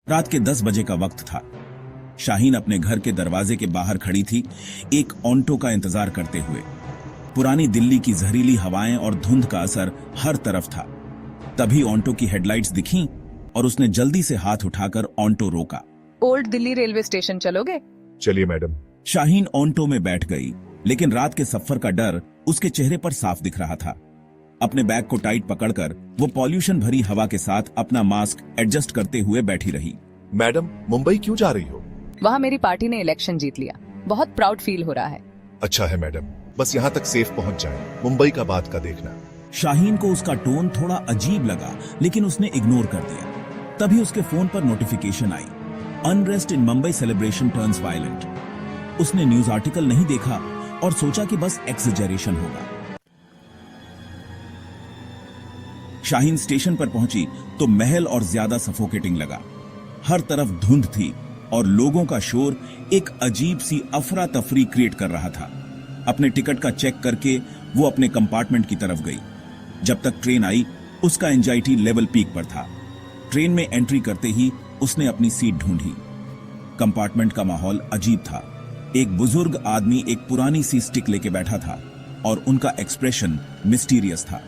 रात के 10 बजे का वक्त था। शाहीन अपने घर के दरवाजे के बाहर खड़ी थी, एक ऑन्टो का इंतजार करते हुए। पुरानी दिल्ली की जहरीली हवाएं और धुंध का असर हर तरफ था। तभी ऑन्टो की हेडलाइट्स दिखीं और उसने जल्दी से हाथ उठाकर ऑन्टो रोका। ओल्ड दिल्ली रेलवे स्टेशन चलोगे? चलिए मैडम। शाहीन ऑन्टो में बैठ गई, लेकिन रात के सफर का डर उसके चेहरे पर साफ दिख रहा था। अपने बैग को टाइट पकड़कर वो पॉल्यूशन भरी हवा के साथ अपना मास्क एडजस्ट करते हुए बैठी रही। मैडम, मुंबई क्यों जा रही हो? वहाँ मेरी पार्टी ने इलेक्शन जीत लिया, बहुत प्राउड फील हो रहा है। अच्छा है मैडम, बस यहाँ तक सेफ पहुँच जाए, मुंबई का बाद का देखना। शाहीन को उसका टोन थोड़ा अजीब लगा, लेकिन उसने इग्नोर कर दिया। तभी उसके फोन पर नोटिफिकेशन आई, अनरेस्ट इन मुंबई सेलिब्रेशन टर्न्स वायलेंट। उसने न्यूज आर्टिकल नहीं देखा और सोचा कि बस एक्सजेरेशन होगा। शाहीन स्टेशन पर पहुंची तो महल और ज्यादा सफोकेटिंग लगा। हर तरफ धुंध थी और लोगों का शोर एक अजीब सी अफरा तफरी क्रिएट कर रहा था। अपने टिकट का चेक करके वो अपने कंपार्टमेंट की तरफ गई। जब तक ट्रेन आई, उसका एंजाइटी लेवल पीक पर था। ट्रेन में एंट्री करते ही उसने अपनी सीट ढूंढी। कंपार्टमेंट का माहौल अजीब था। एक बुजुर्ग आदमी एक पुरानी सी स्टिक लेके बैठा था और उनका एक्सप्रेशन मिस्टीरियस था।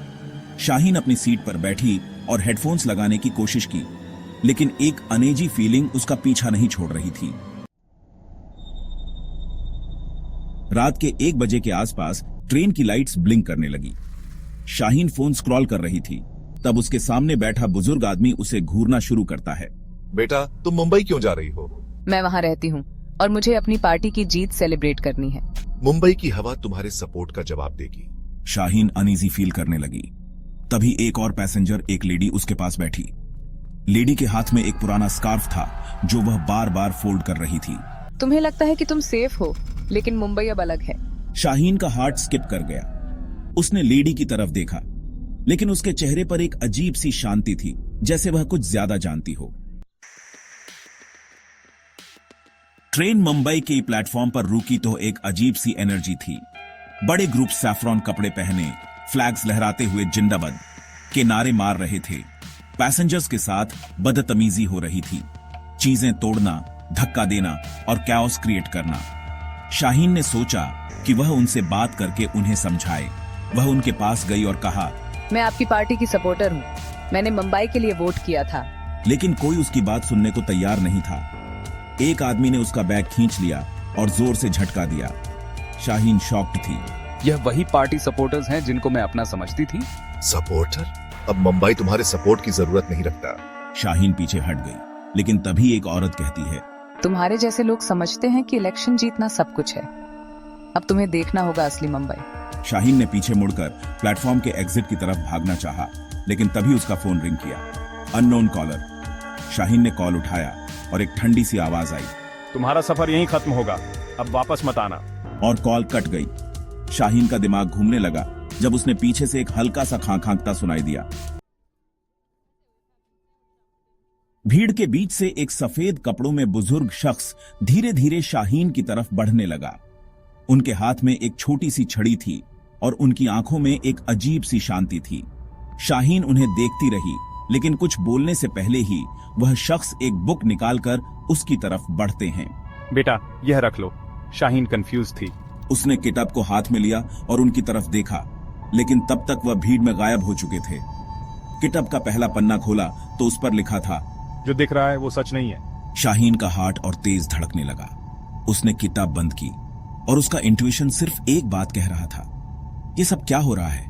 शाहीन अपनी सीट पर बैठी और हेडफोन्स लगाने की कोशिश की, लेकिन एक अनेजी फीलिंग उसका पीछा नहीं छोड़ रही थी। रात के 1 बजे के आसपास ट्रेन की लाइट्स ब्लिंक करने लगी। शाहीन फोन स्क्रॉल कर रही थी, तब उसके सामने बैठा बुजुर्ग आदमी उसे घूरना शुरू करता है। बेटा, तुम मुंबई क्यों जा रही हो? मैं वहाँ रहती हूँ और मुझे अपनी पार्टी की जीत सेलिब्रेट करनी है। मुंबई की हवा तुम्हारे सपोर्ट का जवाब देगी। शाहीन अनईजी फील करने लगी। तभी एक और पैसेंजर, एक लेडी, उसके पास बैठी। लेडी के हाथ में एक पुराना स्कार्फ था जो वह बार बार फोल्ड कर रही थी। तुम्हें लगता है कि तुम सेफ हो, लेकिन मुंबई अब अलग है। शाहीन का हार्ट स्किप कर गया। उसने लेडी की तरफ देखा, लेकिन उसके चेहरे पर एक अजीब सी शांति थी, जैसे वह कुछ ज्यादा जानती हो। ट्रेन मुंबई के प्लेटफॉर्म पर रुकी तो एक अजीब सी एनर्जी थी। बड़े ग्रुप सैफ्रॉन कपड़े पहने, फ्लैग्स लहराते हुए जिंदाबाद के नारे मार रहे थे। पैसेंजर्स के साथ बदतमीजी हो रही थी, चीजें तोड़ना, धक्का देना और कैओस क्रिएट करना। शाहीन ने सोचा कि वह उनसे बात करके उन्हें समझाए। वह उनके पास गई और कहा, मैं आपकी पार्टी की सपोर्टर हूँ, मैंने मुंबई के लिए वोट किया था। लेकिन कोई उसकी बात सुनने को तैयार नहीं था। एक आदमी ने उसका बैग खींच लिया और जोर से झटका दिया। शाहीन शॉक्ड थी। यह वही पार्टी सपोर्टर्स हैं जिनको मैं अपना समझती थी। सपोर्टर? अब मुंबई तुम्हारे सपोर्ट की जरूरत नहीं रखता। शाहीन पीछे हट गई, लेकिन तभी एक औरत कहती है, तुम्हारे जैसे लोग समझते हैं कि इलेक्शन जीतना सब कुछ है। अब तुम्हें देखना होगा असली मुंबई। शाहीन ने पीछे मुड़कर प्लेटफॉर्म के एग्जिट की तरफ भागना चाहा, लेकिन तभी उसका फोन रिंग किया। Unknown caller. शाहीन ने कॉल उठाया और एक ठंडी सी आवाज आई, तुम्हारा सफर यहीं खत्म होगा, अब वापस मत आना। और कॉल कट गई। शाहीन का दिमाग घूमने लगा जब उसने पीछे से एक हल्का सा खांखता सुनाई दिया। भीड़ के बीच से एक सफेद कपड़ों में बुजुर्ग शख्स धीरे धीरे शाहीन की तरफ बढ़ने लगा। उनके हाथ में एक छोटी सी छड़ी थी और उनकी आंखों में एक अजीब सी शांति थी। शाहीन उन्हें देखती रही, लेकिन कुछ बोलने से पहले ही वह शख्स एक बुक निकालकर उसकी तरफ बढ़ते हैं। बेटा, यह रख लो। शाहीन कंफ्यूज थी। उसने किताब को हाथ में लिया और उनकी तरफ देखा, लेकिन तब तक वह भीड़ में गायब हो चुके थे। किताब का पहला पन्ना खोला तो उस पर लिखा था, जो दिख रहा है वो सच नहीं है। शाहीन का हार्ट और तेज धड़कने लगा। उसने किताब बंद की और उसका इंट्यूशन सिर्फ एक बात कह रहा था, ये सब क्या हो रहा है?